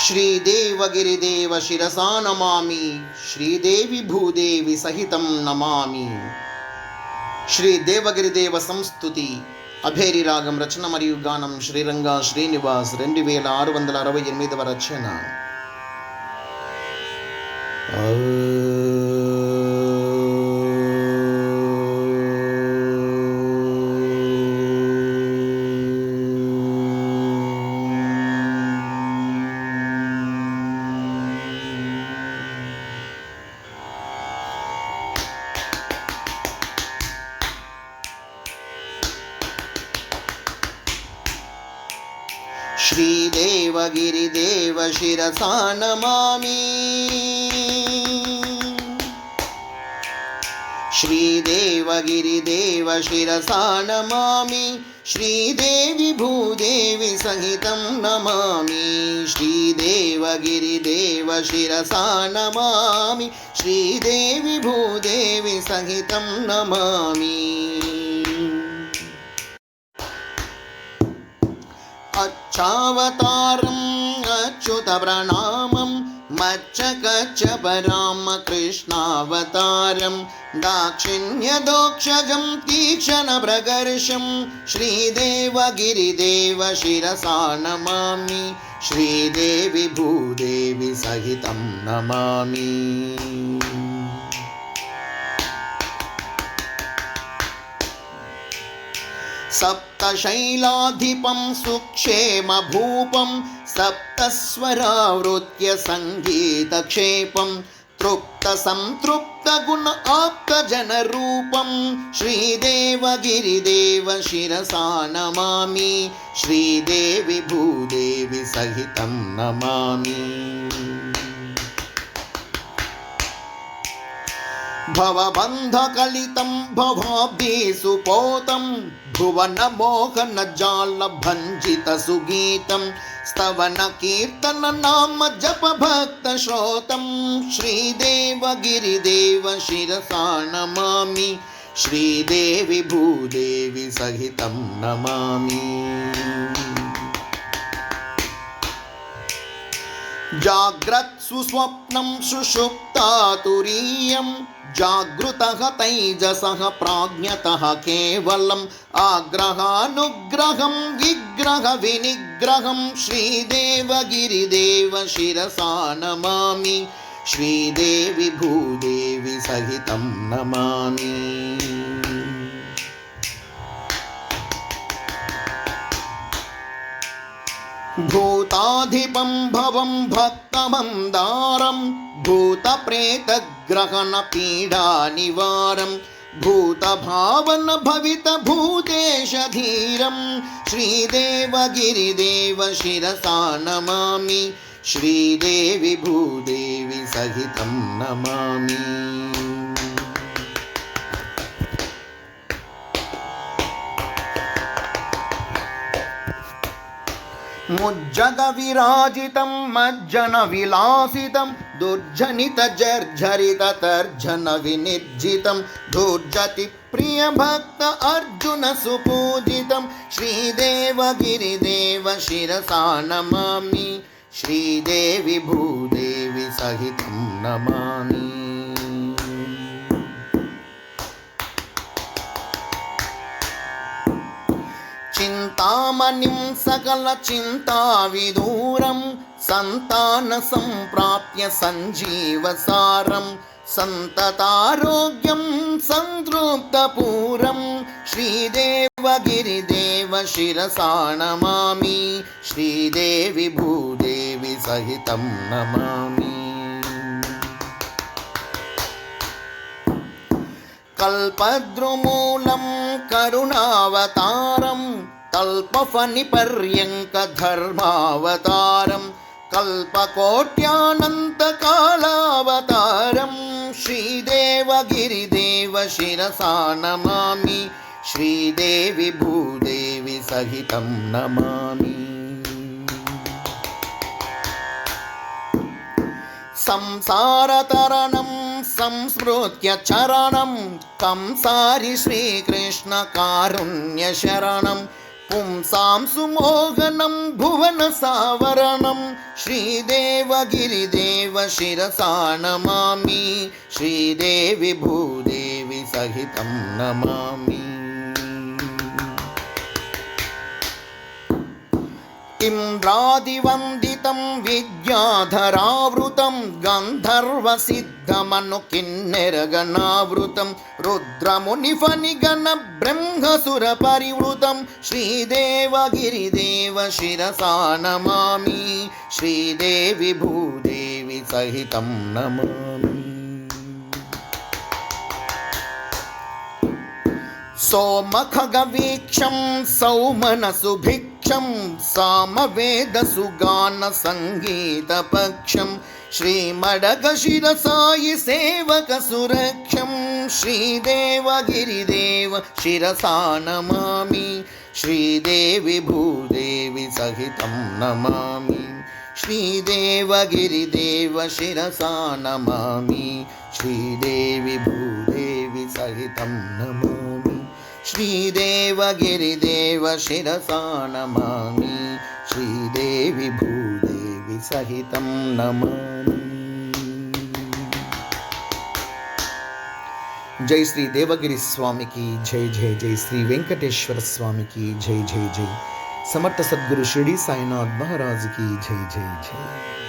श्रीदेवगिरिदेव शिरसा नमामि। श्रीदेवी भूदेवी सहितं नमामि। श्रीदेवगिरिदेव संस्तुति అభేరి రాగం రచన మరియు గానం శ్రీరంగా శ్రీనివాస్ 2668వ రచన. श्रीदेवगिरिदेव शिरसा नमामि। श्रीदेवगिरिदेव शिरसा नमामि। श्रीदेवी भूदेवी सहितं नमामि। श्रीदेवगिरिदेव शिरसा नमामि। श्रीदेवी भूदेवी सहितं नमामि। अच्छावतारम् अच्युत प्रणामं मच्चकच्चपराम कृष्णावतारं दाक्षिण्यदोक्षजं तीक्ष्णप्रकर्षं श्रीदेवगिरिदेव शिरसा नमामि। श्रीदेवी भूदेवी सहितं नमामि। सप्तशैलाधिपं सुक्षेमभूपं सप्तस्वरावृत्य सङ्गीतक्षेपं तृप्तसंतृप्तगुण आप्तजनरूपं श्रीदेवगिरिदेव शिरसा नमामि। श्रीदेवी भूदेवी सहितं नमामि। भवबन्धकलितं भवाब्धिसुपोतं भुवनमोहनजालभञ्जितसुगीतं स्तवनकीर्तननाम जपभक्तश्रोतं श्रीदेवगिरिदेव शिरसा नमामि। श्रीदेवी भूदेवी सहितं नमामि। जाग्रत्सु स्वप्नं सुषुप्तातुरीयं जागृतः तैजसः प्राज्ञतः केवलम् आग्रहानुग्रहं विग्रह विनिग्रहं श्रीदेवगिरिदेव शिरसा नमामि। श्रीदेवी भूदेवी सहितं नमामि। भूताधिपं भवं भक्तमन्दारं भूतप्रेतग्रहणपीडानिवारं भूतभावन भवितभूतेशधीरं श्रीदेवगिरिदेव शिरसा नमामि। श्रीदेवी भूदेवी सहितं नमामि। मुज्जगविराजितं मज्जनविलासितं दुर्जनितजर्झरिततर्जनविनिर्जितं दुर्जतिप्रियभक्त अर्जुनसुपूजितं श्रीदेवगिरिदेव शिरसा नमामि। श्रीदेवी भूदेवी सहितं नमामि। चिन्तामणिं सकलचिन्ताविदूरं सन्तानसम्प्राप्य सञ्जीवसारं सन्ततारोग्यं सन्तृप्तपूरं श्रीदेवगिरिदेव शिरसा नमामि। श्रीदेवी भूदेवी सहितं नमामि। कल्पद्रुमूलं करुणावतारं कल्पफनिपर्यङ्कधर्मावतारं कल्पकोट्यानन्तकालावतारं श्रीदेवगिरिदेव शिरसा नमामि। श्रीदेवी भूदेवी सहितं नमामि। संसारतरणं संस्मृत्य चरणं कंसारि श्रीकृष्ण कारुण्य शरणं పుంసాం సుమోహనం భువన సావరణం శ్రీదేవగిరిదేవ శిరసా నమామి శ్రీదేవి భూదేవి సహితం నమామి. ఇంద్రాదివందితం విద్యాధరావృతం గంధర్వసిద్ధమను కిన్నెరగణావృతం రుద్రమునిఫనిగణ బ్రహ్మసుర పరివృతం శ్రీదేవగిరిదేవ శిరసా నమామి శ్రీదేవి భూదేవి సహితం నమామి. సోమఖగవీక్షం సౌమనసుభిక్షం సామవేదసుగాన సంగీతపక్షం శ్రీమడగశిరసాయి సేవక సురక్షం శ్రీదేవగిరిదేవ శిరసా నమామి శ్రీదేవి భూదేవి సహితం నమామి శ్రీదేవగిరిదేవ శిరసా నమామి శ్రీదేవి భూదేవి సహితం నమామి శ్రీదేవగిరిదేవ శిరసా నమామి శ్రీదేవి భూదేవి సహితం నమామి. జై శ్రీ దేవగిరి స్వామికి జై జై జై. శ్రీ వెంకటేశ్వర స్వామికి జై జై జై. సమర్థ సద్గురు షిరిడి సాయినాథ్ మహారాజుకి జై జై జై.